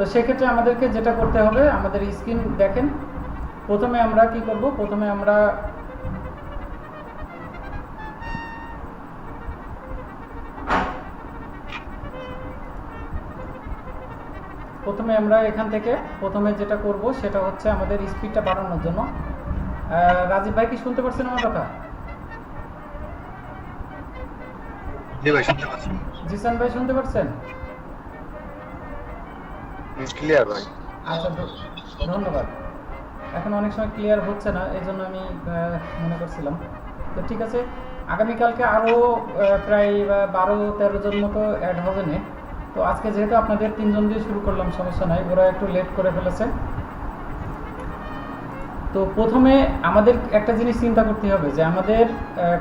তো সেক্ষেত্রে আমাদেরকে যেটা করতে হবে, আমাদের স্ক্রিন দেখেন, প্রথমে আমরা কি করব, প্রথমে আমরা এখান থেকে প্রথমে যেটা করব সেটা হচ্ছে আমাদের স্পিডটা বাড়ানোর জন্য। রাজীব ভাই কি শুনতে পাচ্ছেন আমার কথা? জি ভাই শুনতে পাচ্ছি। জিসান ভাই শুনতে পাচ্ছেন? ক্লিয়ার ভাই। আচ্ছা, ধন্যবাদ। এখন অনেক সময় ক্লিয়ার হচ্ছে না, এই জন্য আমি মনে করছিলাম। তো ঠিক আছে, আগামীকালকে আরও প্রায় 12-13 জন মতো অ্যাড হবে না। তো আজকে যেহেতু আপনাদের 3 জন দিয়ে শুরু করলাম, সমস্যা নাই, ওরা একটু লেট করে ফেলেছে। তো প্রথমে আমাদের একটা জিনিস চিন্তা করতে হবে যে আমাদের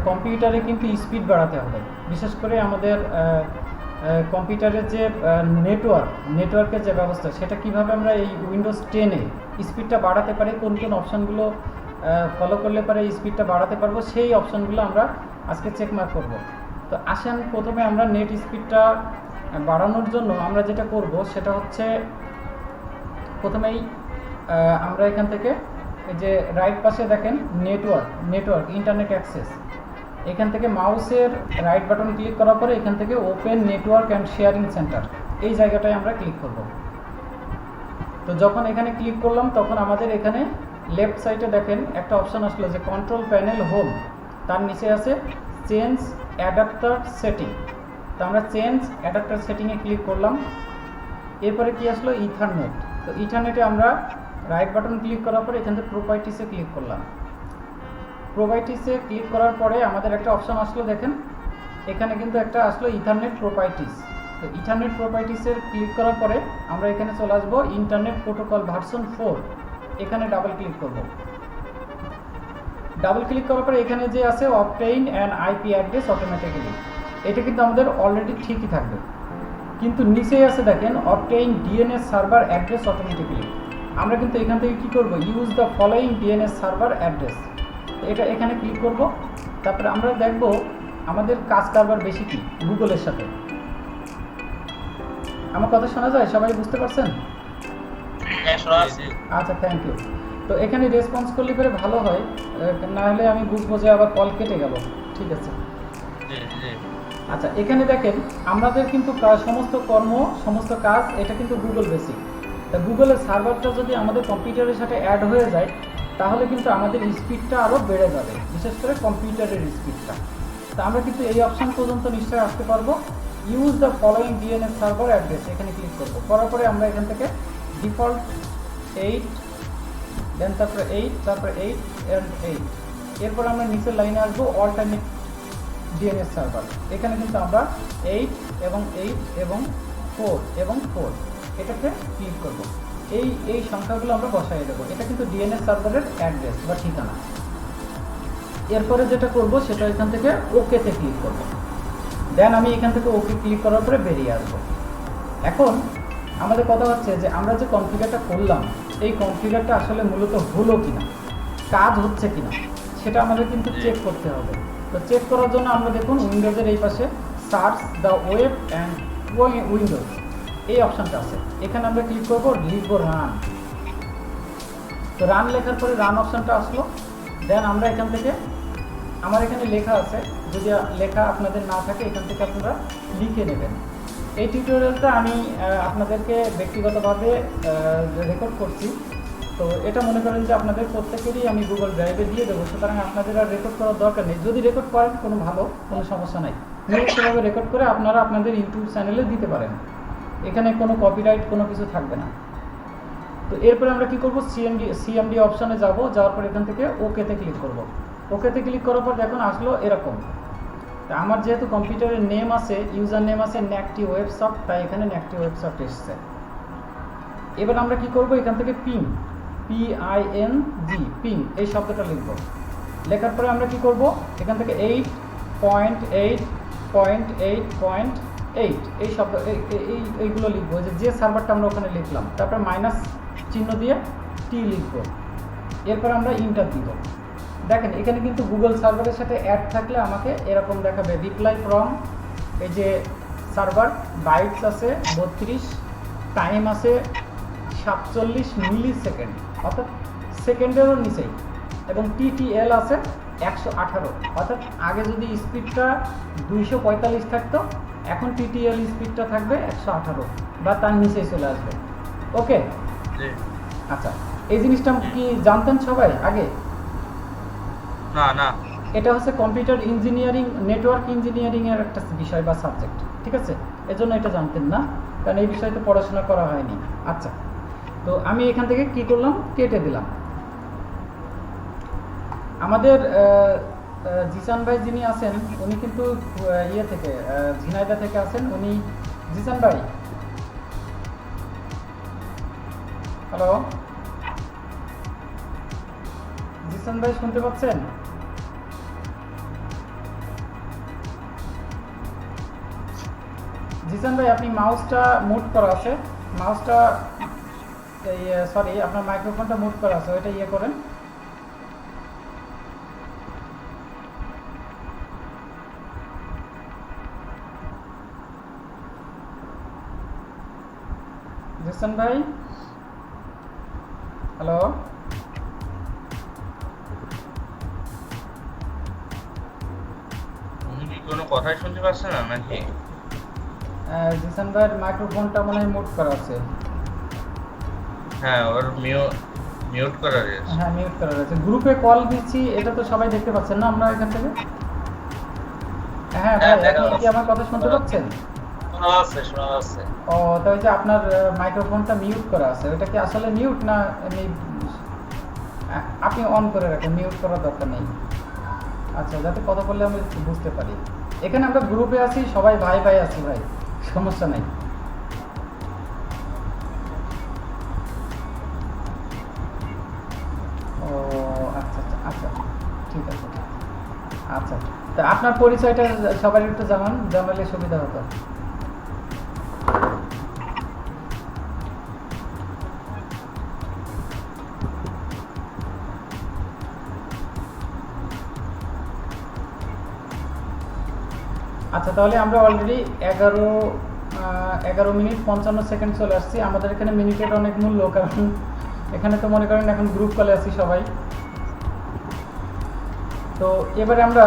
কম্পিউটারে কিন্তু স্পিড বাড়াতে হবে। বিশেষ করে আমাদের কম্পিউটারের যে নেটওয়ার্কের যে ব্যবস্থা, সেটা কিভাবে আমরা এই উইন্ডোজ 10-এ স্পিডটা বাড়াতে পারি, কোন কোন অপশানগুলো ফলো করলে পারে স্পিডটা বাড়াতে পারবো, সেই অপশানগুলো আমরা আজকে চেকমার্ক করব। তো আসেন, প্রথমে আমরা নেট স্পিডটা বাড়ানোর জন্য আমরা যেটা করব সেটা হচ্ছে, প্রথমেই আমরা এখান থেকে এই যে রাইট পাশে দেখেন নেটওয়ার্ক ইন্টারনেট অ্যাক্সেস, এখান থেকে মাউসের রাইট বাটন ক্লিক করার পরে এখান থেকে open network and sharing centre, এই জায়গাটায় আমরা ক্লিক করব। তো যখন এখানে ক্লিক করলাম তখন আমাদের এখানে লেফট সাইডে দেখেন একটা অপশান আসলো যে কন্ট্রোল প্যানেল হোম, তার নিচে আছে চেঞ্জ অ্যাডাপ্টার সেটিং। তো আমরা চেঞ্জ অ্যাডাপ্টার সেটিংয়ে ক্লিক করলাম। এরপরে কি আসলো, ইথারনেট। তো ইথারনেটে আমরা রাইট বাটন ক্লিক করার পরে এখান থেকে প্রপার্টিসে ক্লিক করলাম। প্রপার্টিসে ক্লিক করার পরে আমাদের একটা অপশান আসলো, দেখেন এখানে কিন্তু একটা আসলো ইথারনেট প্রপার্টিস। তো ইথারনেট প্রপার্টিসের ক্লিক করার পরে আমরা এখানে চলে আসবো ইন্টারনেট প্রোটোকল ভার্সন 4, এখানে ডাবল ক্লিক করব। ডাবল ক্লিক করার পরে এখানে যে আছে obtain and IP address automatically, এটা কিন্তু আমাদের অলরেডি ঠিকই থাকবে। কিন্তু নিচেই আছে দেখেন obtain DNS server address automatically, আমরা কিন্তু এখান থেকে কী করবো, use the following DNS server address, এটা এখানে ক্লিক করব। তারপরে আমরা দেখব আমাদের কাজ কারবার বেশি কি গুগলের সাথে। আমার কথা শোনা যায়? সবাই বুঝতে পারছেন? আচ্ছা, থ্যাংক ইউ। তো এখানে রেসপন্স করলে পরে ভালো হয়, না হলে আমি বুঝবো যে আবার কল কেটে গেল। ঠিক আছে, আচ্ছা এখানে দেখেন আমাদের কিন্তু সমস্ত কাজ এটা কিন্তু গুগল বেসিক। তা গুগলের সার্ভারটা যদি আমাদের কম্পিউটারের সাথে অ্যাড হয়ে যায় তাহলে কিন্তু আমাদের স্পিডটা আরও বেড়ে যাবে, বিশেষ করে কম্পিউটারের স্পিডটা। তা আমরা কিন্তু এই অপশান পর্যন্ত নিশ্চয়ই আসতে পারবো। Use the following DNS server address, এখানে ক্লিক করবো। করার পরে আমরা এখান থেকে ডিফল্ট 8, দেন তারপরে 8, তারপরে 8 and 8, এরপর আমরা নিচের লাইনে আসবো অল্টারনেট ডিএনএস সার্ভার, এখানে কিন্তু আমরা 8 এবং 8 এবং 4 এবং 4 এটাকে ক্লিক করব। এই সংখ্যাগুলো আমরা বসাই দেবো, এটা কিন্তু ডিএনএস সার্ভারের অ্যাড্রেস বা ঠিকানা। এরপরে যেটা করব সেটা এখান থেকে ওকেতে ক্লিক করব। দেন আমি এখান থেকে ওকে ক্লিক করার পরে বেরিয়ে আসবো। এখন আমাদের কথা হচ্ছে যে আমরা যে কনফিগারটা করলাম, এই কনফিগারটা আসলে মূলত হলো কিনা, কাজ হচ্ছে কিনা, সেটা আমাদের কিন্তু চেক করতে হবে। তো চেক করার জন্য আমরা দেখুন উইন্ডোজের এই পাশে search the web and Windows এই অপশানটা আছে, এখানে আমরা ক্লিক করবো, লিখবো রান। তো রান লেখার পরে রান অপশানটা আসলো। দেন আমরা এখান থেকে, আমার এখানে লেখা আছে, যদি লেখা আপনাদের না থাকে এখান থেকে আপনারা লিখে নেবেন। এই টিউটোরিয়ালটা আমি আপনাদেরকে ব্যক্তিগতভাবে রেকর্ড করছি, তো এটা মনে করেন যে আপনাদের প্রত্যেকেরই আমি গুগল ড্রাইভে দিয়ে দেবো, সুতরাং আপনাদের আর রেকর্ড করার দরকার নেই। যদি রেকর্ড করেন কোনো সমস্যা নাই, সেভাবে রেকর্ড করে আপনারা আপনাদের ইউটিউব চ্যানেলে দিতে পারেন, এখানে কোনো কপিরাইট কোনো কিছু থাকবে না। তো এরপরে আমরা কি করব, সিএমডি অপশানে যাওয়ার পর এখান থেকে ওকেতে ক্লিক করব। ওকেতে ক্লিক করার পর দেখুন আসলো এরকম। তা আমার যেহেতু কম্পিউটারের নেম আছে, ইউজার নেম আছে ন্যাকটি ওয়েবসফট, তাই এখানে ন্যাকটি ওয়েবসফট এসছে। এবার আমরা কি করব, এখান থেকে পিং, পিং এই শব্দটা লিখব। লেখার পরে আমরা কি করব, এখান থেকে 8.8.8.8 এই শব্দ এইগুলো লিখবো, যে সার্ভারটা আমরা ওখানে লিখলাম। তারপরে মাইনাস চিহ্ন দিয়ে টি লিখবো। এরপর আমরা ইন্টার দিব। দেখেন এখানে কিন্তু গুগল সার্ভারের সাথে অ্যাড থাকলে আমাকে এরকম দেখাবে, রিপ্লাই ফ্রম, এই যে সার্ভার বাইটস আছে 32, টাইম আছে 47 মিলি সেকেন্ড, অর্থাৎ সেকেন্ডেরও নিচেই। এবং টিটিএল আছে 118, অর্থাৎ আগে যদি স্পিডটা 245 থাকতো, এখন টিটিএল স্পিডটা থাকবে 118 বা তার নিচেই চলে আসবে। ওকে, আচ্ছা, এই জিনিসটা কি জানতেন সবাই আগে? না না, এটা হচ্ছে কম্পিউটার ইঞ্জিনিয়ারিং, নেটওয়ার্ক ইঞ্জিনিয়ারিং এর একটা বিষয় বা সাবজেক্ট, ঠিক আছে? এজন্য এটা জানতেন না, কারণ এই বিষয়ে তো পড়াশোনা করা হয়নি। আচ্ছা, তো আমি এখান থেকে কি করলাম, কেটে দিলাম। আমাদের জিসান ভাই যিনি আছেন, উনি কিন্তু ইয়ে থেকে ঝিনাইদহ থেকে আছেন। উনি, জিসান ভাই, হ্যালো জিসান ভাই, শুনতে পাচ্ছেন? জিসান ভাই, আপনি মাউসটা মুভ করা আছে, মাউসটা সরি, আপনার মাইক্রোফোনটা মুভ করা আছে, ওইটা ইয়ে করেন। জিসান ভাই, হ্যালো, উনি কি কোনো কথাই শুনতে পাচ্ছেন না নাকি? জিসান ভাইয়ের মাইক্রোফোনটা মনে হয় মুভ করা আছে। হ্যাঁ, ওর মিউট করা রয়েছে। হ্যাঁ, মিউট করা আছে। গ্রুপে কল দিচ্ছি, এটা তো সবাই দেখতে পাচ্ছেন না আমরা এখান থেকে? হ্যাঁ ভাই, আপনি কি আমার কথা শুনতে পাচ্ছেন? শোনা যাচ্ছে। ও, তাই যে আপনার মাইক্রোফোনটা মিউট করা আছে, ওটা কি আসলে মিউট না এমনি? আপনি অন করে রাখেন, মিউট করার দরকার নেই। আচ্ছা, যাতে কথা বললে আমি বুঝতে পারি। এখানে আমরা গ্রুপে আছি, সবাই ভাই ভাই আছি ভাই, সমস্যা নাই। ও আচ্ছা আচ্ছা আচ্ছা, ঠিক আছে। আচ্ছা, তা আপনার পরিচয়টা সবাই একটু জানালে সুবিধা হতো। আচ্ছা, তাহলে আমরা অলরেডি 11 মিনিট 55 সেকেন্ড চলে আসছি। আমাদের এখানে মিনিটের অনেক মূল্য, কারণ এখানে তো মনে করেন এখন গ্রুপ কলে আছি সবাই। তো এবারে আমরা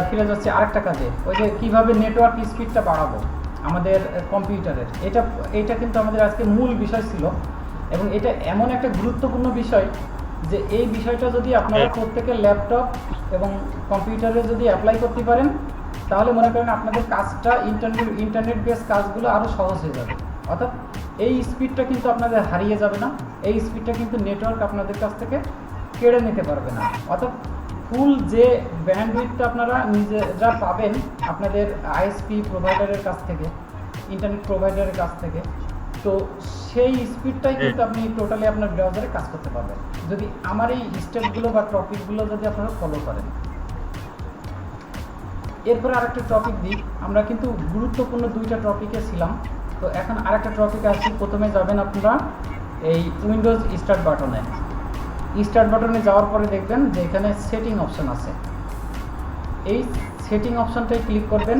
ফিরে যাচ্ছি আরেকটা কাজে, ওই যে কীভাবে নেটওয়ার্ক স্পিডটা বাড়াবো আমাদের কম্পিউটারের। এটা কিন্তু আমাদের আজকে মূল বিষয় ছিল, এবং এটা এমন একটা গুরুত্বপূর্ণ বিষয় যে এই বিষয়টা যদি আপনারা প্রত্যেকের ল্যাপটপ এবং কম্পিউটারে যদি অ্যাপ্লাই করতে পারেন, তাহলে মনে করেন আপনাদের কাজটা ইন্টারনেট বেস কাজগুলো আরও সহজ হয়ে যাবে। অর্থাৎ এই স্পিডটা কিন্তু আপনাদের হারিয়ে যাবে না, এই স্পিডটা কিন্তু নেটওয়ার্ক আপনাদের কাছ থেকে কেড়ে নিতে পারবে না। অর্থাৎ ফুল যে ব্যান্ডউইথটা আপনারা নিজেরা পাবেন আপনাদের আইএসপি প্রোভাইডারের কাছ থেকে, ইন্টারনেট প্রোভাইডারের কাছ থেকে, তো সেই স্পিডটাই কিন্তু আপনি টোটালি আপনার ব্রাউজারে কাজ করতে পারবেন, যদি আমার এই স্টেপগুলো বা টপিকগুলো যদি আপনারা ফলো করেন। এরপরে আরেকটা টপিক দিই, আমরা কিন্তু গুরুত্বপূর্ণ 2টা টপিকে ছিলাম, তো এখন আরেকটা টপিকে আসি। প্রথমে যাবেন আপনারা এই উইন্ডোজ স্টার্ট বাটনে। স্টার্ট বাটনে যাওয়ার পরে দেখবেন যে এখানে সেটিং অপশন আছে। এই সেটিং অপশনটায় ক্লিক করবেন।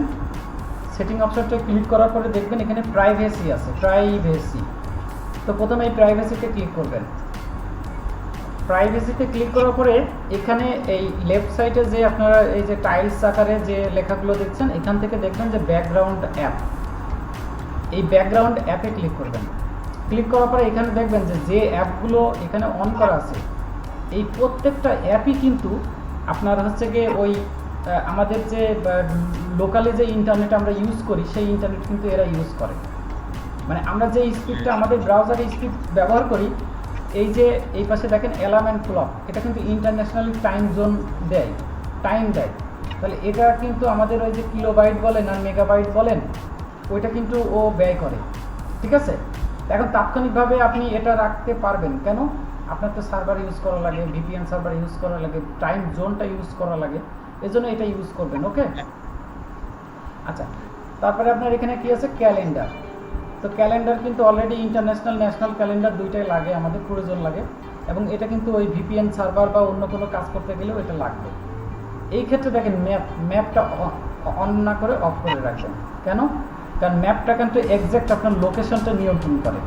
সেটিং অপশনটায় ক্লিক করার পরে দেখবেন এখানে প্রাইভেসি আছে, প্রাইভেসি। তো প্রথমে এই প্রাইভেসিতে ক্লিক করবেন। প্রাইভেসিতে ক্লিক করার পরে এখানে এই লেফট সাইডে যে আপনারা এই যে টাইলস আকারে যে লেখাগুলো দেখছেন, এখান থেকে দেখবেন যে ব্যাকগ্রাউন্ড অ্যাপ। এই ব্যাকগ্রাউন্ড অ্যাপে ক্লিক করবেন। ক্লিক করার পরে এখানে দেখবেন যে অ্যাপগুলো এখানে অন করা আছে, এই প্রত্যেকটা অ্যাপই কিন্তু আপনার হচ্ছে গিয়ে ওই আমাদের যে লোকালি যে ইন্টারনেট আমরা ইউজ করি, সেই ইন্টারনেট কিন্তু এরা ইউজ করে। মানে আমরা যে স্পিডটা আমাদের ব্রাউজারে স্পিড ব্যবহার করি, এই যে এই পাশে দেখেন অ্যালার্ম অ্যান্ড ক্লক, এটা কিন্তু ইন্টারন্যাশনালি টাইম জোন টাইম দেয়। তাহলে এটা কিন্তু আমাদের ওই যে কিলোবাইট বলেন আর মেগাবাইট বলেন, ওইটা কিন্তু ও ব্যয় করে, ঠিক আছে? এখন তাৎক্ষণিকভাবে আপনি এটা রাখতে পারবেন কেন? আপনার তো সার্ভার ইউজ করা লাগে, ভিপিএন সার্ভার ইউজ করা লাগে, টাইম জোনটা ইউজ করা লাগে, এজন্য এটা ইউজ করবেন। ওকে, আচ্ছা, তারপরে আপনার এখানে কি আছে, ক্যালেন্ডার। তো ক্যালেন্ডার কিন্তু অলরেডি ইন্টারন্যাশনাল ন্যাশনাল ক্যালেন্ডার দুইটাই লাগে, আমাদের প্রয়োজন লাগে, এবং এটা কিন্তু ওই ভিপিএন সার্ভার বা অন্য কোনো কাজ করতে গেলেও এটা লাগবে। এই ক্ষেত্রে দেখেন ম্যাপটা অন না করে অফ করে রাখবেন। কেন? কারণ ম্যাপটা কিন্তু এক্স্যাক্ট আপনার লোকেশনটা নিয়ন্ত্রণ করে।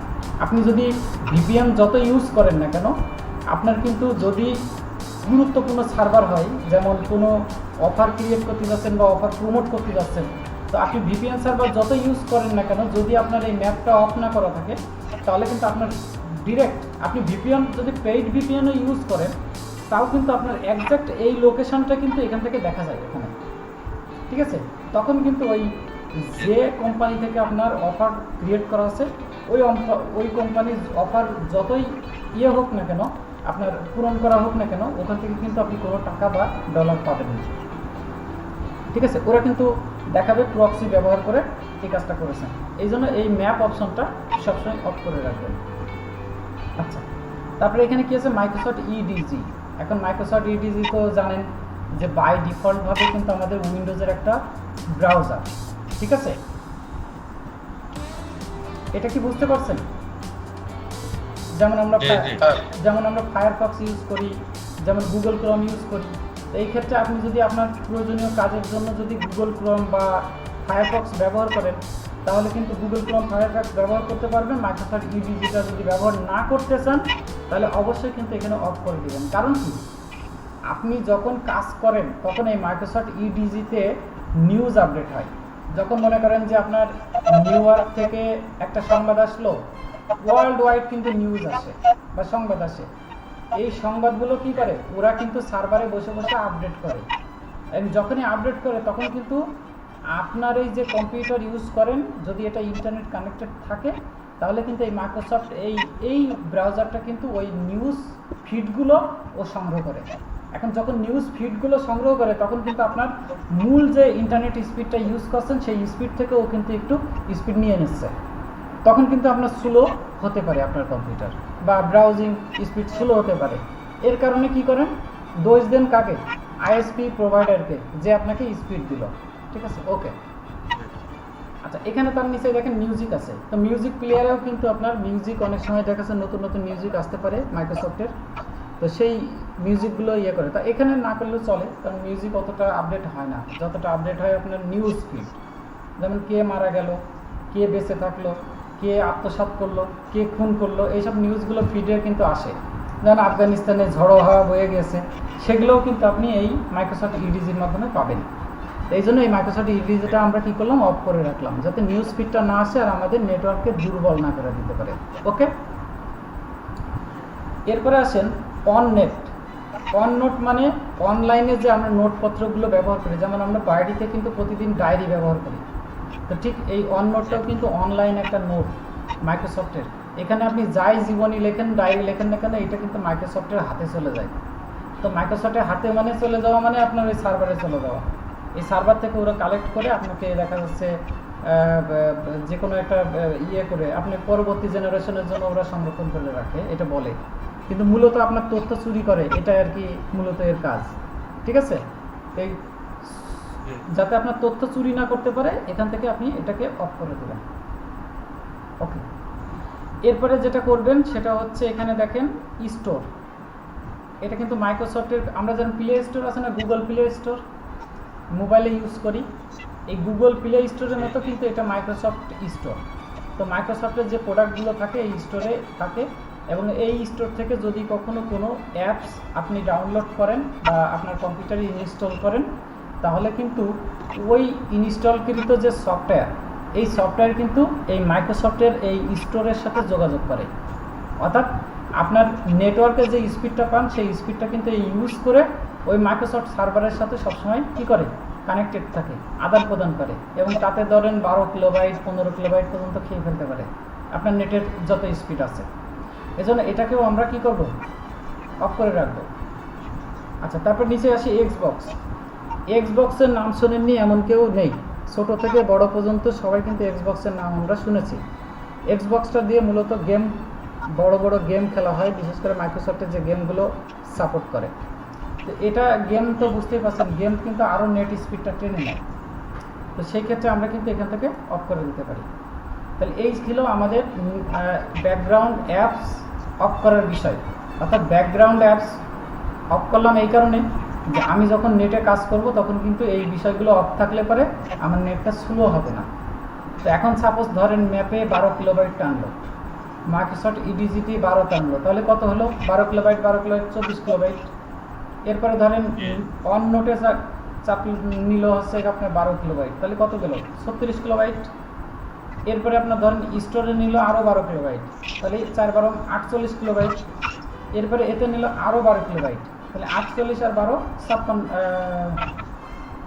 আপনি যদি ভিপিএন যত ইউজ করেন না কেন, আপনার কিন্তু যদি গুরুত্বপূর্ণ সার্ভার হয়, যেমন কোনো অফার ক্রিয়েট করতে যাচ্ছেন বা অফার প্রমোট করতে যাচ্ছেন, তো আপনি ভিপিএন সার্ভার যত ইউজ করেন না কেন, যদি আপনার এই ম্যাপটা অফ না করা থাকে, তাহলে কিন্তু আপনার ডিরেক্ট আপনি ভিপিএন যদি পেইড ভিপিএনও ইউজ করেন, তাও কিন্তু আপনার এক্স্যাক্ট এই লোকেশনটা কিন্তু এখান থেকে দেখা যায় এখানে, ঠিক আছে? তখন কিন্তু যে কোম্পানি থেকে আপনার অফার ক্রিয়েট করা আছে, ওই কোম্পানির অফার যতই হোক না কেন, আপনার পূরণ করা হোক না কেন, ওখান থেকে কিন্তু আপনি কোনো টাকা বা ডলার পাবেন না, ঠিক আছে? ওরা কিন্তু দেখাবে প্রক্সি ব্যবহার করে এই কাজটা করেছেন। এই জন্য এই ম্যাপ অপশনটা সবসময় অফ করে রাখবেন। আচ্ছা, তারপরে এখানে কি আছে? মাইক্রোসফট ইডিজি। এখন মাইক্রোসফট ইডিজি তো জানেন যে বাই ডিফল্টভাবে কিন্তু আমাদের উইন্ডোজের একটা ব্রাউজার, ঠিক আছে? এটা কি বুঝতে পারছেন? যেমন আমরা ফায়ারফক্স ইউজ করি, যেমন গুগল ক্রোম ইউজ করি। তো এই ক্ষেত্রে আপনি যদি আপনার প্রয়োজনীয় কাজের জন্য যদি গুগল ক্রোম বা ফায়ারফক্স ব্যবহার করেন, তাহলে কিন্তু গুগল ক্রোম ফায়ারফক্স ব্যবহার করতে পারবেন। মাইক্রোসফট ইডিজিটা যদি ব্যবহার না করতে চান, তাহলে অবশ্যই কিন্তু এখানে অফ করে দেবেন। কারণ কি, আপনি যখন কাজ করেন তখন এই মাইক্রোসফট ইডিজিতে নিউজ আপডেট হয়। যখন মনে করেন যে আপনার নিউ ইয়র্ক থেকে একটা সংবাদ আসলো, ওয়ার্ল্ড ওয়াইড কিন্তু নিউজ আসে বা সংবাদ আসে। এই সংবাদগুলো কি করে, ওরা কিন্তু সার্ভারে বসে বসে আপডেট করে। যখনই আপডেট করে তখন কিন্তু আপনার এই যে কম্পিউটার ইউজ করেন, যদি এটা ইন্টারনেট কানেক্টেড থাকে, তাহলে কিন্তু এই মাইক্রোসফট এই ব্রাউজারটা কিন্তু ওই নিউজ ফিডগুলো ও সংগ্রহ করে। এখন যখন নিউজ ফিডগুলো সংগ্রহ করে, তখন কিন্তু আপনার মূল যে ইন্টারনেট স্পিডটা ইউজ করছেন, সেই স্পিড থেকে ও কিন্তু একটু স্পিড নিয়ে নিচ্ছে। তখন কিন্তু আপনার স্লো হতে পারে আপনার কম্পিউটার, বা ব্রাউজিং স্পিড স্লো হতে পারে। এর কারণে কি করেন, দোষ দেন কাকে? আইএসপি প্রোভাইডারকে, যে আপনাকে স্পিড দিল, ঠিক আছে? ওকে, আচ্ছা, এখানে তার নিচে দেখেন মিউজিক আছে। তো মিউজিক প্লেয়ারেও কিন্তু আপনার মিউজিক অনেক সময় দেখা যাচ্ছে নতুন নতুন মিউজিক আসতে পারে মাইক্রোসফটের, তো সেই মিউজিকগুলো করে। তা এখানে না করলেও চলে, কারণ মিউজিক অতটা আপডেট হয় না, যতটা আপডেট হয় আপনার নিউজ ফিড। যেমন কে মারা গেল, কে বেঁচে থাকলো, কে আত্মসাৎ করলো, কে খুন করলো, এইসব নিউজগুলো ফিডে কিন্তু আসে। যেমন আফগানিস্তানে ঝড়ো হাওয়া বয়ে গেছে, সেগুলোও কিন্তু আপনি এই মাইক্রোসফট ইডিজির মাধ্যমে পাবেন। এই জন্য এই মাইক্রোসফট ইডিজিটা আমরা কি করলাম, অফ করে রাখলাম, যাতে নিউজ ফিডটা না আসে আর আমাদের নেটওয়ার্ককে দুর্বল না করে দিতে পারে। ওকে, এরপরে আসেন অননেট। অননোট মানে অনলাইনে যে আমরা নোটপত্রগুলো ব্যবহার করি, যেমন আমরা ডায়েরিতে কিন্তু প্রতিদিন ডায়েরি ব্যবহার করি, তো ঠিক এই অননোটটাও কিন্তু অনলাইন একটা নোট মাইক্রোসফটের। এখানে আপনি যাই জীবনী লেখেন, ডায়েরি লেখেন না কেন, এটা কিন্তু মাইক্রোসফটের হাতে চলে যায়। তো মাইক্রোসফটের হাতে মানে চলে যাওয়া মানে আপনার ওই সার্ভারে চলে যাওয়া। এই সার্ভার থেকে ওরা কালেক্ট করে আপনাকে দেখা যাচ্ছে যে কোনো একটা করে আপনি পরবর্তী জেনারেশনের জন্য ওরা সংরক্ষণ করে রাখে, এটা বলে। কিন্তু মূলত আপনার তথ্য চুরি করে, এটা আর কি মূলত এর কাজ, ঠিক আছে? এই যাতে আপনার তথ্য চুরি না করতে পারে, এখান থেকে আপনি এটাকে অফ করে দেবেন। ওকে, এরপরে যেটা করবেন সেটা হচ্ছে এখানে দেখেন স্টোর। এটা কিন্তু মাইক্রোসফটের, আমরা যেমন প্লে স্টোর আছে না, গুগল প্লে স্টোর মোবাইলে ইউজ করি, এই গুগল প্লে স্টোরের মতো কিন্তু এটা মাইক্রোসফট স্টোর। তো মাইক্রোসফটের যে প্রোডাক্টগুলো থাকে এই স্টোরে থাকে, এবং এই স্টোর থেকে যদি কখনো কোনো অ্যাপস আপনি ডাউনলোড করেন বা আপনার কম্পিউটারে ইনস্টল করেন, তাহলে কিন্তু ওই ইনস্টলকৃত যে সফটওয়্যার, এই সফটওয়্যার কিন্তু এই মাইক্রোসফটের এই স্টোরের সাথে যোগাযোগ করে। অর্থাৎ আপনার নেটওয়ার্কে যে স্পিডটা পান, সেই স্পিডটা কিন্তু ইউজ করে ওই মাইক্রোসফট সার্ভারের সাথে সবসময় কী করে, কানেক্টেড থাকে, আদান প্রদান করে, এবং তাতে ধরেন 12 কিলোবাইট 15 কিলোবাইট পর্যন্ত খেয়ে ফেলতে পারে আপনার নেটের যত স্পিড আছে। এজন্য এটাকেও আমরা কি করব, অফ করে রাখবো। আচ্ছা, তারপর নিচে আসি এক্সবক্স। এক্সবক্সের নাম শোনেননি এমন কেউ নেই, ছোট থেকে বড় পর্যন্ত সবাই কিন্তু এক্সবক্সের নাম আমরা শুনেছি। এক্সবক্সটা দিয়ে মূলত গেম, বড় বড় গেম খেলা হয়, বিশেষ করে মাইক্রোসফটের যে গেমগুলো সাপোর্ট করে। তো এটা গেম তো বুঝতেই পারছেন, গেম কিন্তু আরও নেট স্পিডটা টেনে নেয়। তো সেই ক্ষেত্রে আমরা কিন্তু এখান থেকে অফ করে দিতে পারি। তাহলে এই ছিল আমাদের ব্যাকগ্রাউন্ড অ্যাপস অফ করার বিষয়। অর্থাৎ ব্যাকগ্রাউন্ড অ্যাপস অফ করলাম এই কারণে যে আমি যখন নেটে কাজ করব তখন কিন্তু এই বিষয়গুলো অফ থাকলে পরে আমার নেটটা স্লো হবে না। তো এখন সাপোজ ধরেন ম্যাপে 12 কিলোবাইট টানলো, মাইক্রোসফট ইডিজিটি 12 টানলো, তাহলে কত হলো? 12 কিলোবাইট 24 কিলোবাইট। এরপরে ধরেন অন নোটে চাপ নিল হচ্ছে আপনার 12 কিলোবাইট, তাহলে কত গেল? 36 কিলোবাইট। এরপরে আপনার ধরেন স্টোরে নিল আরও 12 কিলোবাইট, তাহলে 4 12 48 কিলোবাইট। এরপরে এতে নিল আরও 12 কিলোবাইট, তাহলে 48 আর 12 56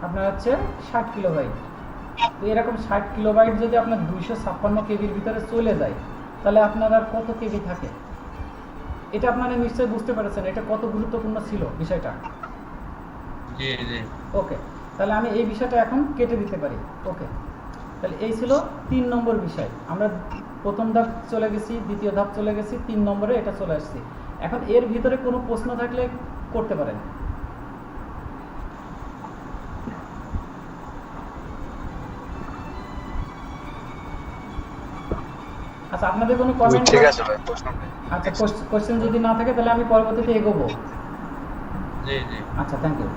আপনার হচ্ছে 60 কিলোবাইট। তো এরকম 60 কিলোবাইট যদি আপনার 256 কেবির ভিতরে চলে যায়, তাহলে আপনার আর কত কেবি থাকে? এটা আপনারা নিশ্চয়ই বুঝতে পেরেছেন এটা কত গুরুত্বপূর্ণ ছিল বিষয়টা। জি জি ওকে, তাহলে আমি এই বিষয়টা এখন কেটে দিতে পারি। ওকে, তাহলে এই ছিল 3 নম্বর বিষয়। আমরা প্রথম ধাপ চলে গেছি, দ্বিতীয় ধাপ চলে গেছি, 3 নম্বরে এটা চলে আসছি। এখন এর ভিতরে কোনো প্রশ্ন থাকলে করতে পারেন। আচ্ছা, আপনাদের কোনো কমেন্ট? ঠিক আছে ভাই, প্রশ্ন নেই। আচ্ছা, কোশ্চেন যদি না থাকে তাহলে আমি পরবর্তীতে এগোবো। জি জি আচ্ছা, থ্যাংক ইউ।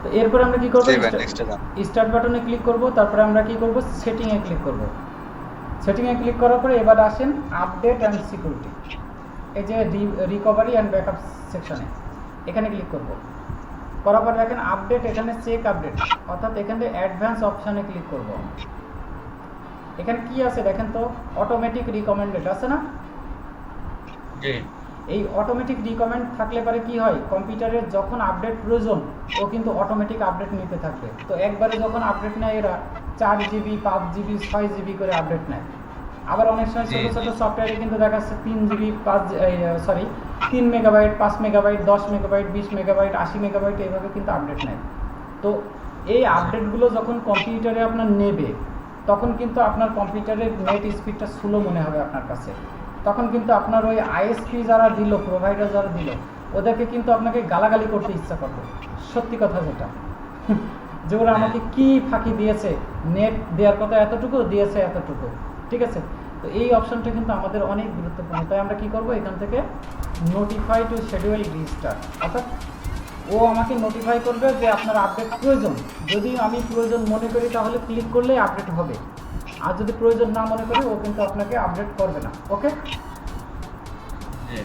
তো এরপরে আমরা কি করব? জি ভাই, নেক্সট যান। স্টার্ট বাটনে ক্লিক করব, তারপরে আমরা কি করব? সেটিং এ ক্লিক করব। সেটিং এ ক্লিক করার পরে এবার আসেন আপডেট অ্যান্ড সিকিউরিটি, এই যে রিকভারি অ্যান্ড ব্যাকআপ সেকশনে এখানে ক্লিক করব। করার পর দেখেন আপডেট, এখানে চেক আপডেট, অর্থাৎ এখানে অ্যাডভান্স অপশনে ক্লিক করব। এখানে কি আছে দেখেন তো? অটোমেটিক রিকমেন্ডেড আছে না? জি এই অটোমেটিক রিকমেন্ড থাকলে পরে কি হয়? কম্পিউটারের যখন আপডেট প্রয়োজন ও কিন্তু অটোমেটিক আপডেট নিতে থাকবে। তো একবারে যখন আপডেট নেয় এরা 4 জিবি 5 জিবি 6 জিবি করে আপডেট নেয়। আবার অনেক সময় ছোটো ছোটো সফটওয়্যারে কিন্তু দেখা যাচ্ছে 3 GB 3 megabyte 5 megabyte 10 megabyte 20 megabyte 80 megabyte এইভাবে কিন্তু আপডেট নেয়। তো এই আপডেটগুলো যখন কম্পিউটারে আপনার নেবে, তখন কিন্তু আপনার কম্পিউটারের নেট স্পিডটা স্লো মনে হবে আপনার কাছে। তখন কিন্তু আপনার ওই আইএসপি যারা দিল, প্রোভাইডার যারা দিল, ওদেরকে কিন্তু আপনাকে গালাগালি করতে ইচ্ছা করবে। সত্যি কথা যেটা, যে ওরা আমাকে কি ফাঁকি দিয়েছে, নেট দেওয়ার কথা এতটুকু দিয়েছে এতটুকু, ঠিক আছে? তো এই অপশনটা কিন্তু আমাদের অনেক গুরুত্বপূর্ণ। তাই আমরা কি করব? এখান থেকে নোটিফাই টু শিডিউল রিস্টার্ট, অর্থাৎ ও আমাকে নোটিফাই করবে যে আপনার আপডেট প্রয়োজন। যদি আমি প্রয়োজন মনে করি তাহলে ক্লিক করলেই আপডেট হবে, আর যদি প্রয়োজন না মনে করি ও কিন্তু আপনাকে আপডেট করবে না। ওকে, জি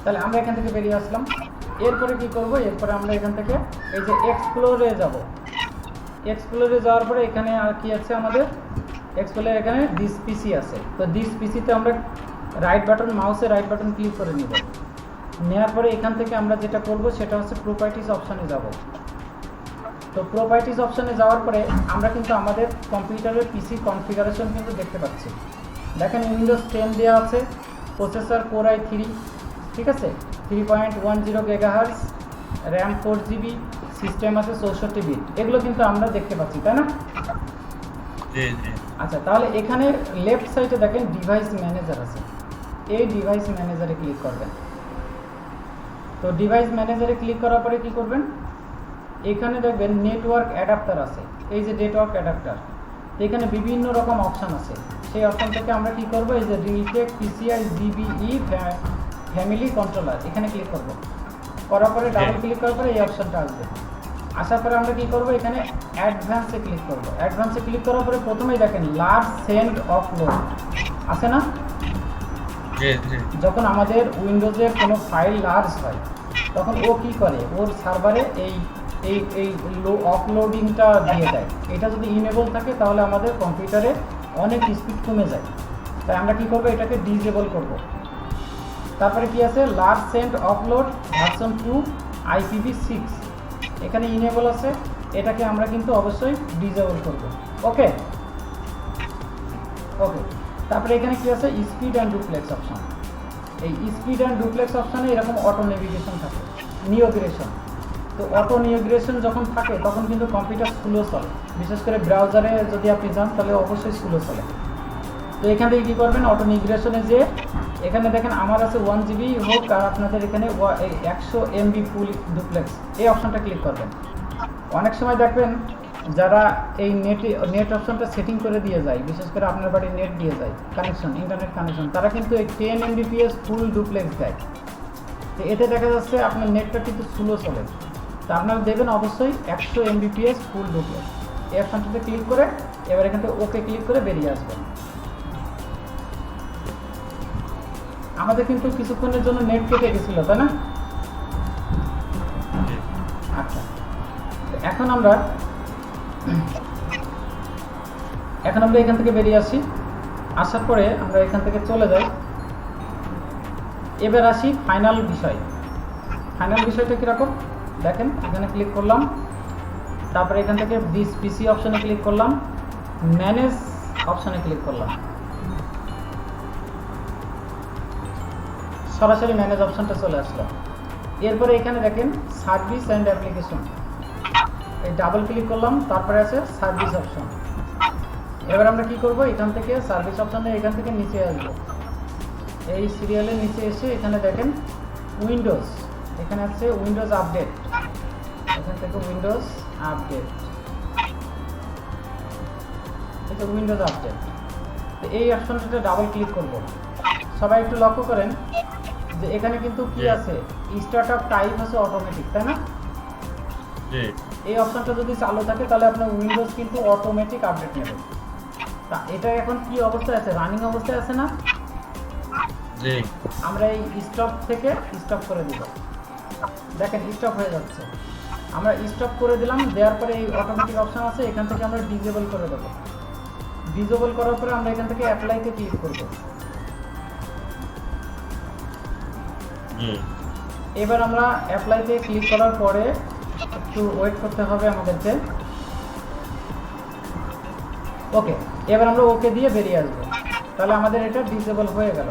তাহলে আমরা এখান থেকে বেরিয়ে আসলাম। এরপরে কি করব? এরপরে আমরা এখান থেকে এই যে এক্সপ্লোরে যাব। এক্সপ্লোরে যাওয়ার পরে এখানে আর কি আছে আমাদের? এক্সপ্লোরে এখানে দিস পিসি আছে। তো দিস পিসিতে আমরা রাইট বাটন, মাউসে রাইট বাটন ক্লিক করে নিব। নেওয়ার পরে এখান থেকে আমরা যেটা করব সেটা হচ্ছে প্রপার্টিস অপশানে যাব। তো প্রপার্টিস অপশানে যাওয়ার পরে আমরা কিন্তু আমাদের কম্পিউটারের পিসি কনফিগারেশন কিন্তু দেখতে পাচ্ছি। দেখেন উইন্ডোজ 10 দেওয়া আছে, প্রসেসর কোর i3, ঠিক আছে, 3.10 GHz, র্যাম 4 GB, সিস্টেম আছে 64 বিট। এগুলো কিন্তু আমরা দেখতে পাচ্ছি, তাই না? জি জি আচ্ছা, তাহলে এখানে লেফট সাইডে দেখেন ডিভাইস ম্যানেজার আছে। এই ডিভাইস ম্যানেজারে ক্লিক করবেন। তো ডিভাইস ম্যানেজারে ক্লিক করার পরে কি করবেন? এখানে দেখবেন নেটওয়ার্ক অ্যাডাপ্টার আছে, এই যে নেটওয়ার্ক অ্যাডাপ্টার। এখানে বিভিন্ন রকম অপশান আছে। সেই অপশান থেকে আমরা কি করব? এই যে রিলটেক PCI GBE ফ্যামিলি কন্ট্রোলার, এখানে ক্লিক করব। করার পরে ডাবল ক্লিক করার পরে এই অপশানটা আসবে। আসার পরে আমরা কি করব? এখানে অ্যাডভান্সে ক্লিক করব। অ্যাডভান্সে ক্লিক করার পরে প্রথমেই দেখেন লার্জ সেন্ড অফলোড আছে না? জি জি যখন আমাদের উইন্ডোজে কোনো ফাইল লার্জ হয়, তখন ও কি করে? ওর সার্ভারে এই এই এই অফলোডিংটা দিয়ে দেয়। এটা যদি ইনেবল থাকে তাহলে আমাদের কম্পিউটারে অনেক স্পিড কমে যায়। তাই আমরা কি করব? এটাকে ডিসেবল করব। তারপরে কি আছে? Large send offload version 2 IPv6, এখানে ইনেবল আছে, এটাকে আমরা কিন্তু অবশ্যই ডিসেবল করব। ওকে ওকে, তারপরে এখানে কি আছে? Speed and duplex option. এই স্পিড অ্যান্ড ডুপ্লেক্স অপশানে এরকম অটো নেভিগেশন থাকে, নিয়োগ্রেশন। তো অটো নিয়োগ্রেশন যখন থাকে তখন কিন্তু কম্পিউটার স্লো চলে, বিশেষ করে ব্রাউজারে যদি আপনি যান তাহলে অবশ্যই স্লো চলে। তো এখান থেকে কী করবেন? অটো নিগ্রেশনে যে এখানে দেখেন আমার আছে 1 GB হোক, আর আপনাদের এখানে 100 MB ফুল ডুপ্লেক্স, এই অপশানটা ক্লিক করবেন। অনেক সময় দেখবেন যারা এই নেট অপশনটা সেটিং করে দিয়ে যায়, বিশেষ করে আপনার বাড়ির নেট দিয়ে যায় কানেকশন, ইন্টারনেট কানেকশন, তারা কিন্তু এই 10 Mbps ফুল ডুপ্লেক্স দেয়। তো এতে দেখা যাচ্ছে আপনার নেটটা কিন্তু স্লো চলে। তো আপনারা দেবেন অবশ্যই 100 Mbps ফুল ডুপ্লেক্স। এই অপশনটাতে ক্লিক করে এবার এখান থেকে ওকে ক্লিক করে বেরিয়ে আসবেন। আমাদের কিন্তু কিছুক্ষণের জন্য নেট কেটে গেছিল, তাই না? জি আচ্ছা, এখন আমরা এখান থেকে বেরিয়ে আসি। আসার পরে আমরা এখান থেকে চলে যাই। এবার আসি ফাইনাল বিষয়। ফাইনাল বিষয়টা কীরকম দেখেন, এখানে ক্লিক করলাম, তারপরে এখান থেকে দিস পিসি অপশানে ক্লিক করলাম, ম্যানেজ অপশানে ক্লিক করলাম, সরাসরি ম্যানেজ অপশানটা চলে আসলো। এরপরে এখানে দেখেন সার্ভিস অ্যান্ড অ্যাপ্লিকেশন, এই ডাবল ক্লিক করলাম, তারপরে আছে সার্ভিস অপশন। এবার আমরা কি করব, এখান থেকে সার্ভিস অপশানে এখান থেকে নিচে আসবো। এই সিরিয়ালের নিচে এসে এখানে দেখেন উইন্ডোজ, এখানে আছে উইন্ডোজ আপডেট, এখান থেকে উইন্ডোজ আপডেট, এটা উইন্ডোজ আপডেট। তো এই অপশনটাতে ডাবল ক্লিক করব। সবাই একটু লক্ষ্য করেন যে এখানে কিন্তু কি আছে, স্টার্টআপ টাইপ আছে অটোমেটিক, তাই না? জি এই অপশনটা যদি চালু থাকে তাহলে আপনার উইন্ডোজ কিন্তু অটোমেটিক আপডেট নেবে। তা এটা এখন কি অবস্থায় আছে, রানিং অবস্থায় আছে না? জি আমরা এই স্টপ থেকে স্টপ করে দিব, দেখেন স্টপ হয়ে যাচ্ছে। আমরা স্টপ করে দিলাম, দেওয়ার পরে এই অটোমেটিক অপশন আছে, এখান থেকে আমরা ডিসেবল করে দেবো। ডিসেবল করার পরে আমরা এখান থেকে অ্যাপ্লাইতে ক্লিক করব। জি এবার আমরা অ্যাপ্লাইতে ক্লিক করার পরে একটু ওয়েট করতে হবে আমাদেরকে। ওকে, এবার আমরা ওকে দিয়ে বেরিয়ে আসবো। তাহলে আমাদের এটা ডিসেবল হয়ে গেল।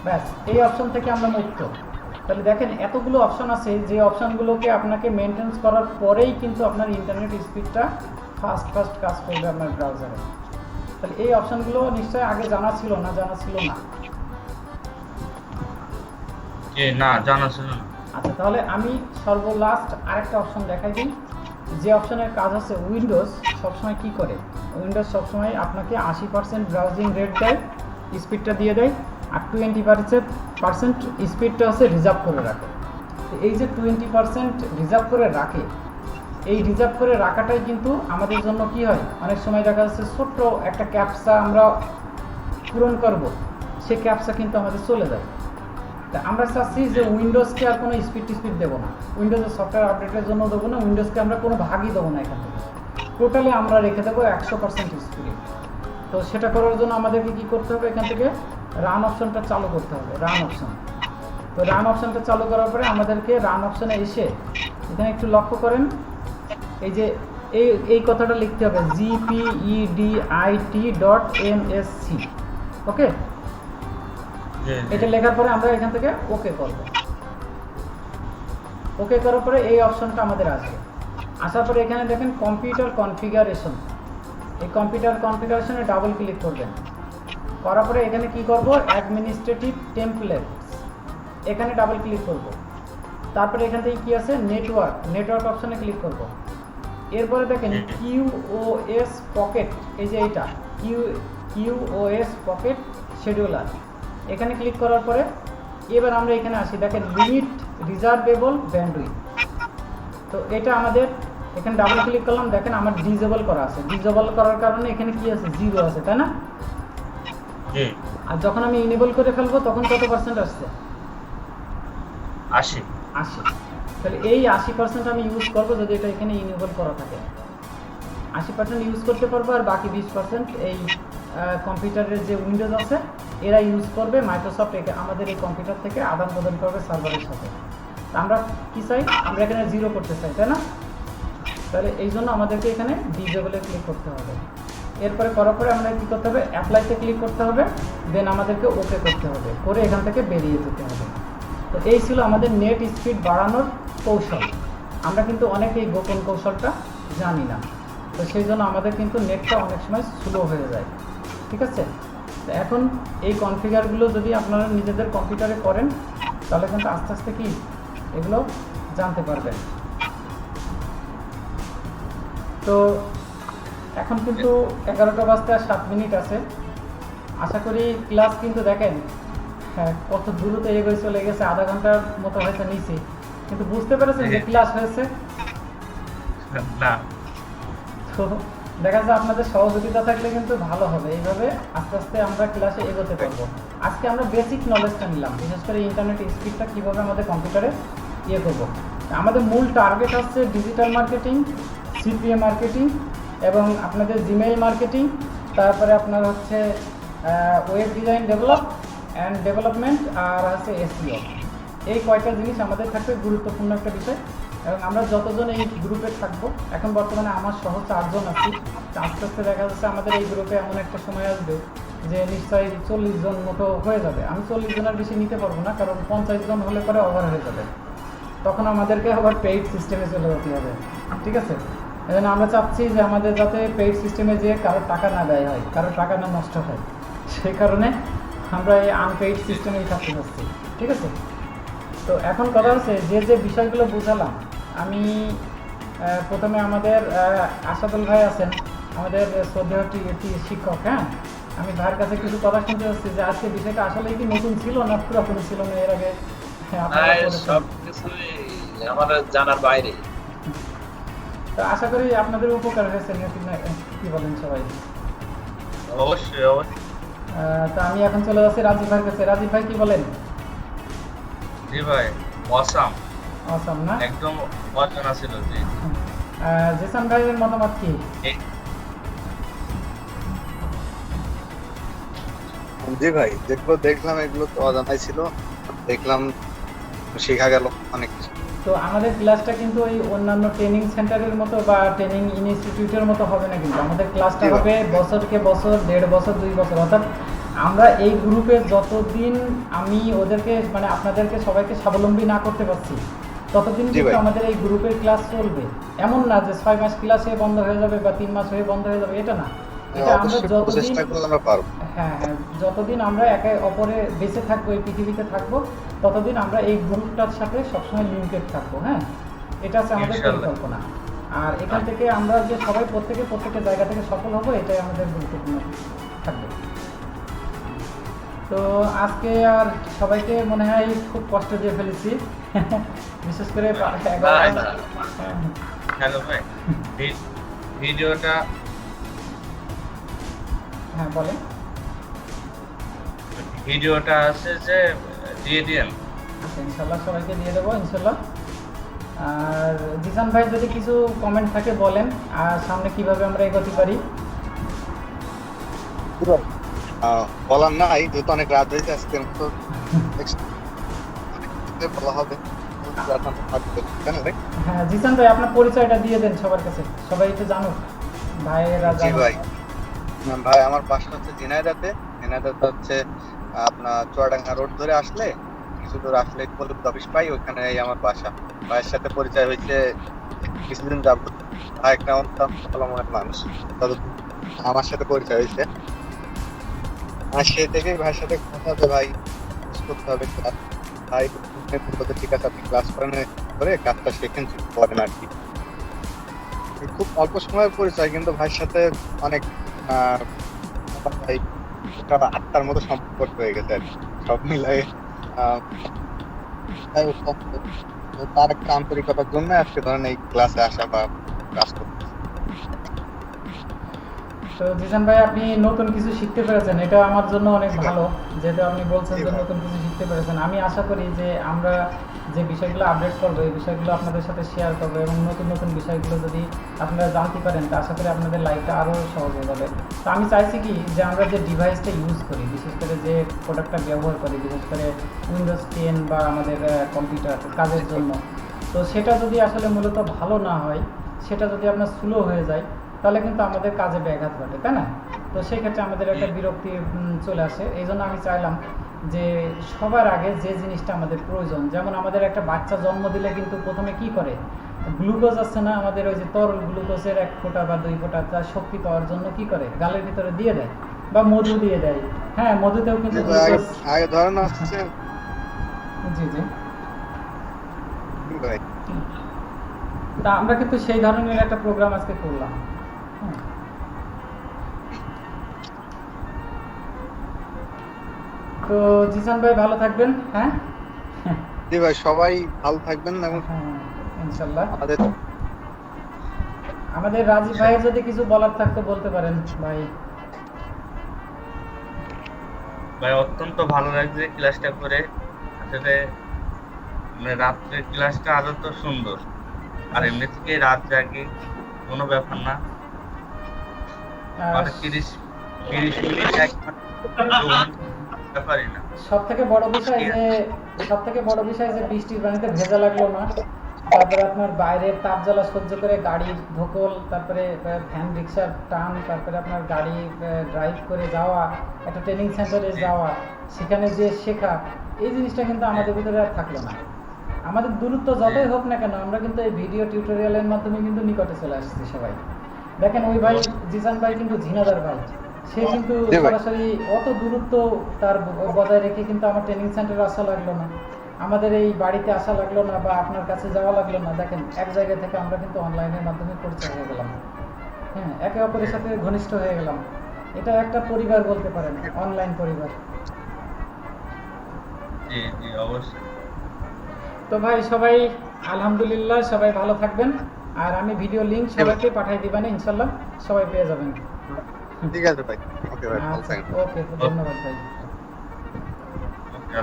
ব্যাস, এই অপশন থেকে আমরা মুক্ত। তাহলে দেখেন এতগুলো অপশন আছে, যে অপশনগুলোকে আপনাকে মেনটেন্স করার পরেই কিন্তু আপনার ইন্টারনেট স্পিডটা ফাস্ট কাজ করবে আপনার ব্রাউজারে। তাহলে এই অপশনগুলো নিশ্চয়ই আগে জানা ছিল না? না জানা ছিল না। আচ্ছা, তাহলে আমি সর্বলাস্ট আরেকটা অপশন দেখাই দিই। যে অপশনের কাজ হচ্ছে উইন্ডোজ সবসময় কি করে, উইন্ডোজ সবসময় আপনাকে 80% ব্রাউজিং রেট দেয়, স্পিডটা দিয়ে দেয়, আর 20% স্পিডটা হচ্ছে রিজার্ভ করে রাখে। তো এই যে 20% রিজার্ভ করে রাখে, এই রিজার্ভ করে রাখাটাই কিন্তু আমাদের জন্য কি হয়, অনেক সময় দেখা যাচ্ছে ছোট্ট একটা ক্যাপচা আমরা পূরণ করব, সে ক্যাপচা কিন্তু আমাদের চলে যায়। তা আমরা চাচ্ছি যে উইন্ডোজকে আর কোনো স্পিড দেবো না, উইন্ডোজের সফটওয়্যার আপডেটের জন্য দেবো না, উইন্ডোজকে আমরা কোনো ভাগই দেবো না, এখান থেকে টোটালি আমরা রেখে দেবো 100% স্পিড। তো সেটা করার জন্য আমাদেরকে কী করতে হবে, এখান থেকে রান অপশনটা চালু করতে হবে, রান অপশন। তো রান অপশনটা চালু করার পরে আমাদেরকে রান অপশনে এসে এখানে একটু লক্ষ্য করেন, এই যে এই কথাটা লিখতে হবে gpedit.msc। ওকে, এটা লেখার পরে আমরা এখান থেকে ওকে করব। ওকে করার পরে এই অপশনটা আমাদের আসবে। আসার পরে এখানে দেখেন কম্পিউটার কনফিগারেশন, এই কম্পিউটার কনফিগারেশনে ডাবল ক্লিক করবেন। করার পরে এখানে কি করব, অ্যাডমিনিস্ট্রেটিভ টেমপ্লেটস, এখানে ডাবল ক্লিক করব। তারপরে এখান থেকে কি আছে, নেটওয়ার্ক অপশনে ক্লিক করব। এরপরে দেখেন QoS পকেট, এই যে এইটা QoS পকেট শিডিউলার, এখানে ক্লিক করার পরে এবার আমরা এখানে আসি, দেখেন লিমিট রিজার্ভেবল ব্যান্ডউইথ। তো এটা আমাদের এখানে ডাবল ক্লিক করলাম, দেখেন আমার ডিসেবল করা আছে, ডিসেবল করার কারণে এখানে কি আছে, 0 আছে, তাই না? আর যখন আমি ইনেবল করে ফেলবো তখন কত পার্সেন্ট আসছে, 80। তাহলে এই 80% আমি ইউজ করবো যদি এটা এখানে ইনেবল করা থাকে। 80% ইউজ করতে পারবো, আর বাকি 20% এই কম্পিউটারের যে উইন্ডোজ আছে এরা ইউজ করবে, মাইক্রোসফট আমাদের এই কম্পিউটার থেকে আদান প্রদান করবে সার্ভারের সাথে। আমরা কি চাই, আমরা এখানে 0 করতে চাই, তাই না? তাহলে এই জন্য আমাদেরকে এখানে ডিসেবলে ক্লিক করতে হবে। এরপরে করার পরে আমরা কী করতে হবে, অ্যাপ্লাইতে ক্লিক করতে হবে, দেন আমাদেরকে ওকে করতে হবে, করে এখান থেকে বেরিয়ে যেতে হবে। তো এই ছিল আমাদের নেট স্পিড বাড়ানোর কৌশল। আমরা কিন্তু অনেক এই গোপন কৌশলটা জানি না, তো সেই জন্য আমাদের কিন্তু নেটটা অনেক সময় স্লো হয়ে যায়। ঠিক আছে, তো এখন এই কনফিগারগুলো যদি আপনারা নিজেদের কম্পিউটারে করেন তাহলে কিন্তু আস্তে আস্তে কি এগুলো জানতে পারবেন। তো এখন কিন্তু 11টা বাজতে আর 7 মিনিট আছে। আশা করি ক্লাস কিন্তু দেখেন হ্যাঁ কত দ্রুত এগিয়ে চলে গেছে, আধা ঘন্টার মতো হয়তো নিয়েছি, কিন্তু বুঝতে পেরেছেন যে ক্লাস হয়েছে। না তো দেখা যাচ্ছে আপনাদের সহযোগিতা থাকলে কিন্তু ভালো হবে। এইভাবে আস্তে আস্তে আমরা ক্লাসে এগোতে পারবো। আজকে আমরা বেসিক নলেজটা নিলাম, বিশেষ করে ইন্টারনেট স্পিডটা কীভাবে আমাদের কম্পিউটারে ইয়ে করবো। আমাদের মূল টার্গেট হচ্ছে ডিজিটাল মার্কেটিং, সিপিএ মার্কেটিং এবং আপনাদের জিমেইল মার্কেটিং, তারপরে আপনার হচ্ছে ওয়েব ডিজাইন ডেভেলপমেন্ট আর হচ্ছে এসইও। এই কয়টা জিনিস আমাদের থাকবে গুরুত্বপূর্ণ একটা বিষয়। এবং আমরা যতজন এই গ্রুপে থাকবো, এখন বর্তমানে আমার সহ 4 জন আছি। আস্তে আস্তে দেখা যাচ্ছে আমাদের এই গ্রুপে এমন একটা সময় আসবে যে নিশ্চয়ই 40 জন মতো হয়ে যাবে। আমি 40 জনের বেশি নিতে পারবো না, কারণ 50 জন হলে পরে ওভার হয়ে যাবে। তখন আমাদেরকে আবার পেইড সিস্টেমে চলে যেতে হবে, ঠিক আছে? এই জন্য আমরা চাচ্ছি যে আমাদের যাতে পেইড সিস্টেমে যেয়ে কারোর টাকা না ব্যয় হয়, কারোর টাকা না নষ্ট হয়, সেই কারণে আমরা এই আনপেইড সিস্টেমেই থাকতে চাচ্ছি, ঠিক আছে? তো এখন কথা হচ্ছে যে বিষয়গুলো বুঝালাম, আমি প্রথমে আমাদের আসাদুল ভাই আছেন, আমাদের শ্রদ্ধেয় শিক্ষক। হ্যাঁ, আমি ভাইয়ের কাছে কিছু কথা শুনতে চাচ্ছি যে আজকে বিষয়টা আসলে কি নতুন ছিল না পুরাতন ছিল না এর আগে আপনারা করেছেন? সবকিছুই আমাদের জানার বাইরে। তো আশা করি আপনাদের উপকার হয়েছে নাকি, কি বলেন সবাই? অবশ্যই অবশ্যই। তো আমি এখন চলে যাচ্ছি রাজীব ভাইয়ের কাছে। রাজীব ভাই কি বলেন? জি ভাই, অসাম, অসাম না? একদম অজানা ছিল। জি, জেসান ভাইয়ের মতামত কি? জি ভাই, যেগুলো দেখলাম এগুলো তো অজানাই ছিল, দেখলাম শেখা গেল অনেক কিছু। তো আমাদের ক্লাসটা কিন্তু ওই অন্যান্য ট্রেনিং সেন্টারের মতো বা ট্রেনিং ইনস্টিটিউটের মতো হবে না, কিন্তু আমাদের ক্লাসটা হবে বছরকে বছর, 1.5 বছর, 2 বছর। অর্থাৎ আমরা এই গ্রুপে যতদিন আমি ওদেরকে মানে আপনাদেরকে সবাইকে স্বাবলম্বী না করতে পারছি, ততদিন কিন্তু আমাদের এই গ্রুপের ক্লাস চলবে। এমন না যে 6 মাস ক্লাসে বন্ধ হয়ে যাবে বা 3 মাস হয়ে বন্ধ হয়ে যাবে, এটা না। এটা আমরা যতদিন হ্যাঁ যতদিন আমরা একে অপরে বেঁচে থাকবো, এই পৃথিবীতে থাকবো, ততদিন আমরা এই গ্রুপটার সাথে সবসময় লিঙ্কেড থাকবো। হ্যাঁ, এটা হচ্ছে আমাদের পরিকল্পনা। আর এখান থেকে আমরা যে সবাই প্রত্যেকের জায়গা থেকে সফল হবো, এটাই আমাদের গুরুত্বপূর্ণ থাকবে। তো আজকে আর সবাইকে মনে হয় খুব কষ্ট দিয়ে ফেলেছি, বিশেষ করে হ্যালো ভাই, ভিডিওটা হ্যাঁ বলেন। ভিডিওটা আছে যে দিয়ে দিন। আচ্ছা, ইনশাল্লাহ সবাইকে দিয়ে দেবো ইনশাল্লাহ। আর জিসান ভাই যদি কিছু কমেন্ট থাকে বলেন, আর সামনে কিভাবে আমরা এগোতে পারি। বলার নাই, যেহেতু অনেক রাত হয়েছে আজকের মতো বলা হবে। হ্যাঁ জিসান ভাই, আপনার পরিচয়টা দিয়ে দেন সবার কাছে, সবাই তো জানুক, ভাইয়েরা জানুক। ভাই আমার বাসা হচ্ছে ঝিনাইদহে হচ্ছে আপনার চুয়াডাঙ্গা রোড ধরে আসলে কিছু দূর আসলে পল্লী অফিস পাই, ওখানে আমার বাসা। ভাইয়ের সাথে পরিচয় হয়েছে কিছুদিন যাবত। ভাই একটা ভালো মনের মানুষ, আমার সাথে পরিচয় হয়েছে। আর সে থেকেই ভাইয়ের সাথে কথা হবে, ভাই করতে হবে ক্লাস। ভাই ঠিক আছে, আপনি ক্লাস করেন করে কাজটা শেখেন করেন আর কি। খুব অল্প সময়ের পরিচয়, কিন্তু ভাইয়ের সাথে অনেক ভাই আত্মার মতো সম্পর্ক হয়ে গেছে আর সব মিলাই। তার একটা আন্তরিকতার জন্য আজকে ধরেন এই ক্লাসে আসা বা ক্লাস করতে। তো জিসান ভাই, আপনি নতুন কিছু শিখতে পেরেছেন, এটা আমার জন্য অনেক ভালো। যেহেতু আপনি বলছেন যে নতুন কিছু শিখতে পেরেছেন, আমি আশা করি যে আমরা যে বিষয়গুলো আপডেট করবো, এই বিষয়গুলো আপনাদের সাথে শেয়ার করবো, এবং নতুন নতুন বিষয়গুলো যদি আপনারা জানতে পারেন, তা আশা করি আপনাদের লাইফটা আরও সহজ হয়ে যাবে। তো আমি চাইছি কি যে আমরা যে ডিভাইসটা ইউজ করি, বিশেষ করে যে প্রোডাক্টটা ব্যবহার করি, বিশেষ করে উইন্ডোজ 10 বা আমাদের কম্পিউটার কাজের জন্য, তো সেটা যদি আসলে মূলত ভালো না হয়, সেটা যদি আপনার স্লো হয়ে যায়, তাহলে কিন্তু আমাদের কাজে ব্যাঘাত ঘটে, তাই না? তো সেক্ষেত্রে আমাদের একটা বিরক্তি চলে আসে। এই জন্য আমি চাইলাম যে সবার আগে যে জিনিসটা আমাদের প্রয়োজন, যেমন আমাদের একটা বাচ্চা জন্ম দিলে কিন্তু প্রথমে কি করে, গ্লুকোজ আছে না আমাদের, ওই যে তরল গ্লুকোজের 1 ফোঁটা বা 2 ফোঁটা তার শক্তি পাওয়ার জন্য কি করে, গালের ভিতরে দিয়ে দেয় বা মধু দিয়ে দেয়। হ্যাঁ, মধুতেও কিন্তু আগে ধরেন আসছে। জি জি, তা আমরা কিন্তু সেই ধরনের একটা প্রোগ্রাম আজকে করলাম। তো জিসান ভাই ভালো থাকবেন। হ্যাঁ জি ভাই, সবাই ভালো থাকবেন এবং ইনশাআল্লাহ। আমাদের রাজীব ভাইয়ের যদি কিছু বলার থাকতো বলতে পারেন ভাই। ভাই অত্যন্ত ভালো লাগছে ক্লাসটা করে। আসলে মানে রাত্রে ক্লাসটা আরো তো সুন্দর, আর এমনি থেকে রাত জাগি কোনো ব্যাপার না। মানে 30 মিনিট এক ব্যাপারই না। সব থেকে বড় বিষয় যে বৃষ্টির পানিতে ভেজা লাগলো না। তারপরে আপনার বাইরের তাপ জ্বালা সহ্য করে গাড়ির ধকল, তারপরে ভ্যান রিক্সার টান, তারপরে আপনার গাড়ি ড্রাইভ করে যাওয়া, একটা ট্রেনিং সেন্টারে যাওয়া, সেখানে যে শেখা, এই জিনিসটা কিন্তু আমাদের ভিতরে আর থাকলো না। আমাদের দূরত্ব যতই হোক না কেন, আমরা কিন্তু এই ভিডিও টিউটোরিয়ালের মাধ্যমে কিন্তু নিকটে চলে আসছি সবাই। দেখেন ওই ভাই জিসান ভাই কিন্তু ঝিনাদার ভাই, সে কিন্তু জি ভাই। সরাসরি অত দূরত্ব তার বজায় রেখে কিন্তু আমার ট্রেনিং সেন্টারে আসা লাগলো না, আমাদের এই বাড়িতে আসা লাগলো না, বা আপনার কাছে যাওয়া লাগলো না। দেখেন এক জায়গা থেকে আমরা কিন্তু অনলাইনের মাধ্যমে পরিচয় হয়ে গেলাম, হ্যাঁ, একে অপরের সাথে ঘনিষ্ঠ হয়ে গেলাম। এটা একটা পরিবার বলতে পারেন, অনলাইন পরিবার। জি জি অবশ্যই। তো ভাই সবাই আলহামদুলিল্লাহ সবাই ভালো থাকবেন, আর আমি ভিডিও লিংক সবাইকে পাঠিয়ে দিবেন, ইনশাল্লাহ সবাই পেয়ে যাবেন। ঠিক আছে ভাই, ওকে ভাই, ভালো আচ্ছা, থাকেন। ওকে, ধন্যবাদ ভাই। ওকে।